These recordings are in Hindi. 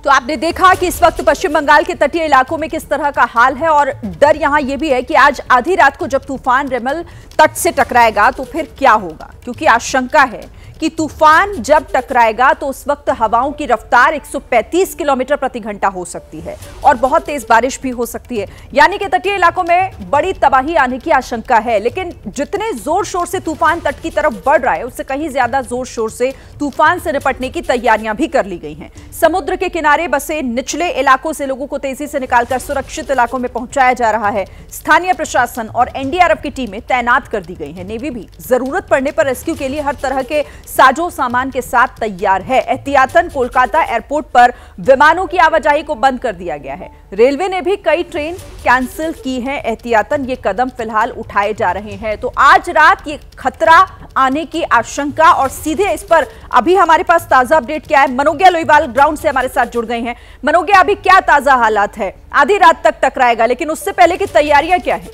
तो आपने देखा कि इस वक्त पश्चिम बंगाल के तटीय इलाकों में किस तरह का हाल है और डर यहां यह भी है कि आज आधी रात को जब तूफान रेमल तट से टकराएगा तो फिर क्या होगा, क्योंकि आशंका है कि तूफान जब टकराएगा तो उस वक्त हवाओं की रफ्तार 135 किलोमीटर प्रति घंटा हो सकती है और बहुत तेज बारिश भी हो सकती है, यानी कि तटीय इलाकों में बड़ी तबाही आने की आशंका है। लेकिन जितने जोर शोर से तूफान तट की तरफ बढ़ रहा है उससे कहीं ज्यादा जोर शोर से तूफान से निपटने की तैयारियां भी कर ली गई हैं। समुद्र के किनारे बसे निचले इलाकों से लोगों को तेजी से निकालकर सुरक्षित इलाकों में पहुंचाया जा रहा है। स्थानीय प्रशासन और एनडीआरएफ की टीमें तैनात कर दी गई हैं। नेवी भी जरूरत पड़ने पर रेस्क्यू के लिए हर तरह के साजो सामान के साथ तैयार है। एहतियातन कोलकाता एयरपोर्ट पर विमानों की आवाजाही को बंद कर दिया गया है। रेलवे ने भी कई ट्रेन कैंसिल की हैं। एहतियातन ये कदम फिलहाल उठाए जा रहे हैं। तो आज रात ये खतरा आने की आशंका और सीधे इस पर अभी हमारे पास ताजा अपडेट क्या है, मनोज्ञा लोईवाल ग्राउंड से हमारे साथ जुड़ गए हैं। मनोज्ञा, अभी क्या ताजा हालात है? आधी रात तक टकराएगा, लेकिन उससे पहले की तैयारियां क्या है?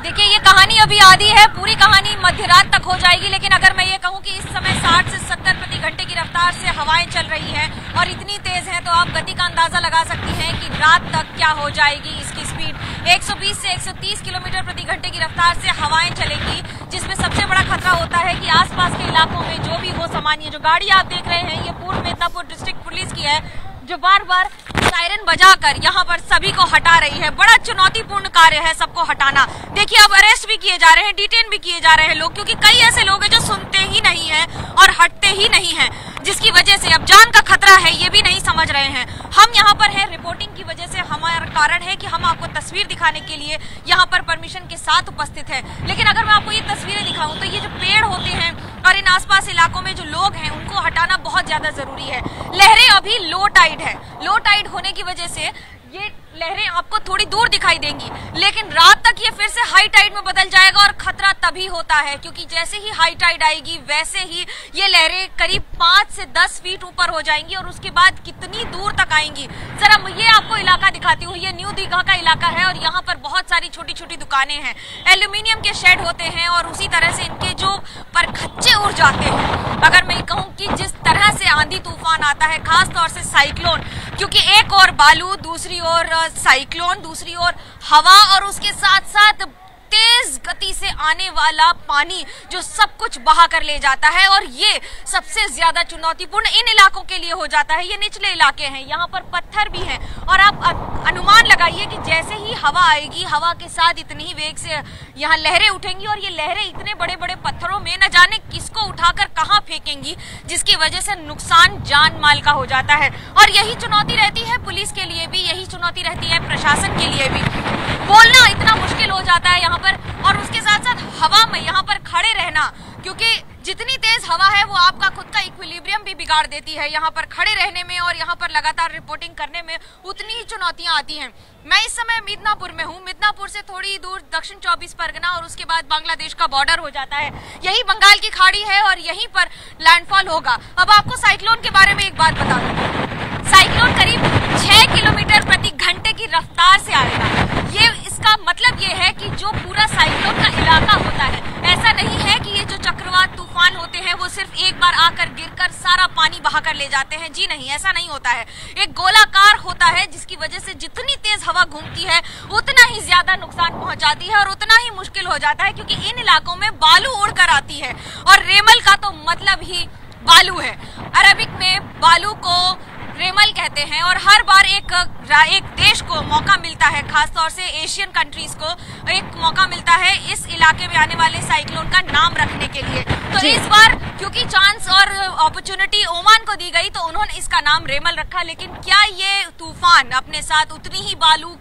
देखिए, ये कहानी अभी आधी है, पूरी कहानी मध्य रात तक हो जाएगी। लेकिन अगर मैं ये कहूं कि इस समय 60 से 70 प्रति घंटे की रफ्तार से हवाएं चल रही हैं और इतनी तेज हैं, तो आप गति का अंदाजा लगा सकती हैं कि रात तक क्या हो जाएगी। इसकी स्पीड 120 से 130 किलोमीटर प्रति घंटे की रफ्तार से हवाएं चलेंगी, जिसमें सबसे बड़ा खतरा होता है कि आसपास के इलाकों में जो भी हो सामान, ये जो गाड़ी आप देख रहे हैं ये पूर्व मिदनापुर डिस्ट्रिक्ट पुलिस की है, जो बार बार सायरन बजाकर यहाँ पर सभी को हटा रही है। बड़ा चुनौतीपूर्ण कार्य है सबको हटाना। देखिए, अब अरेस्ट भी किए जा रहे हैं, डिटेन भी किए जा रहे हैं लोग, क्योंकि कई ऐसे लोग हैं जो सुनते ही नहीं हैं और हटते ही नहीं हैं, जिसकी वजह से अब जान का खतरा है ये भी नहीं समझ रहे हैं। हम यहाँ पर हैं रिपोर्टिंग की वजह से, हमारा कारण है कि हम आपको तस्वीर दिखाने के लिए यहाँ पर परमिशन के साथ उपस्थित है। लेकिन अगर मैं आपको ये तस्वीरें दिखाऊं तो ये जो पेड़ होते हैं और इन आसपास इलाकों में जो लोग हैं उनको हटाना बहुत ज्यादा जरूरी है। लहरें अभी लो टाइड है, लो टाइड होने की वजह से ये लहरें आपको थोड़ी दूर दिखाई देंगी, लेकिन रात तक ये फिर से हाई टाइड में बदल जाएगा और खतरा तभी होता है क्योंकि जैसे ही हाई टाइड आएगी वैसे ही ये लहरें करीब 5 से 10 फीट ऊपर हो जाएंगी और उसके बाद कितनी दूर तक आएंगी। जरा ये आपको इलाका दिखाती हूँ। ये न्यू दीघा का इलाका है और यहाँ पर बहुत सारी छोटी छोटी दुकानें हैं, एल्यूमिनियम के शेड होते हैं और उसी तरह से इनके जो परखच्चे उड़ जाते हैं। अगर मैं कहूँ कि जिस तरह से आंधी तूफान आता है, खास तौर से साइक्लोन, क्योंकि एक और बालू, दूसरी ओर साइक्लोन, दूसरी ओर हवा और उसके साथ साथ तेज गति से आने वाला पानी जो सब कुछ बहा कर ले जाता है, और ये सबसे ज्यादा चुनौतीपूर्ण इन इलाकों के लिए हो जाता है। ये निचले इलाके हैं, यहाँ पर पत्थर भी हैं और आप अनुमान लगाइए कि जैसे ही हवा आएगी, हवा के साथ इतनी ही वेग से यहाँ लहरें उठेंगी और ये लहरें इतने बड़े बड़े पत्थरों में न जाने किसको उठाकर कहाँ फेंकेंगी, जिसकी वजह से नुकसान जान माल का हो जाता है। और यही चुनौती रहती है पुलिस के लिए भी, यही चुनौती रहती है प्रशासन के लिए भी। बोलना इतना मुश्किल हो जाता है यहाँ पर, और उसके साथ साथ हवा में यहाँ पर खड़े रहना, क्योंकि जितनी तेज हवा है वो आपका खुद का इक्विलिब्रियम भी बिगाड़ देती है। यहाँ पर खड़े रहने में और यहाँ पर लगातार रिपोर्टिंग करने में उतनी ही चुनौतियां आती हैं। मैं इस समय मिदनापुर में हूँ। मिदनापुर से थोड़ी दूर दक्षिण 24 परगना और उसके बाद बांग्लादेश का बॉर्डर हो जाता है। यही बंगाल की खाड़ी है और यहीं पर लैंडफॉल होगा। अब आपको साइक्लोन के बारे में एक बात बता दूं। साइक्लोन करीब 6 किलोमीटर प्रति घंटे की रफ्तार से आएगा। ये इसका मतलब ये है कि जो पूरा साइक्लोन का इलाका होता है, ऐसा नहीं है कि ये जो चक्रवात तूफान होते हैं वो सिर्फ एक बार आकर गिरकर सारा पानी बहा कर ले जाते हैं। जी नहीं, ऐसा नहीं होता है। एक गोलाकार होता है जिसकी वजह से जितनी तेज हवा घूमती है उतना ही ज्यादा नुकसान पहुंचाती है और उतना ही मुश्किल हो जाता है, क्योंकि इन इलाकों में बालू उड़कर आती है और रेमल का तो मतलब ही बालू है। अरबिक में बालू को रेमल कहते हैं और हर बार एक देश को मौका मिलता है, खासतौर से एशियन कंट्रीज को एक मौका मिलता है इस इलाके में आने वाले साइक्लोन का नाम रखने के लिए। तो इस बार क्योंकि चांस और अपॉर्चुनिटी ओमान को दी गई तो उन्होंने इसका नाम रेमल रखा। लेकिन क्या ये तूफान अपने साथ उतनी ही बालू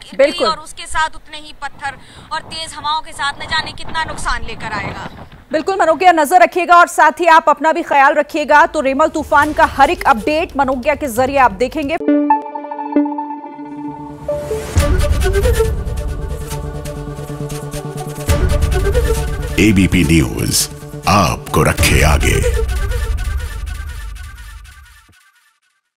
और उसके साथ उतने ही पत्थर और तेज हवाओं के साथ न जाने कितना नुकसान लेकर आएगा? बिल्कुल मनोज्ञा, नजर रखिएगा और साथ ही आप अपना भी ख्याल रखिएगा। तो रेमल तूफान का हर एक अपडेट मनोज्ञा के जरिए आप देखेंगे। एबीपी न्यूज आपको रखे आगे।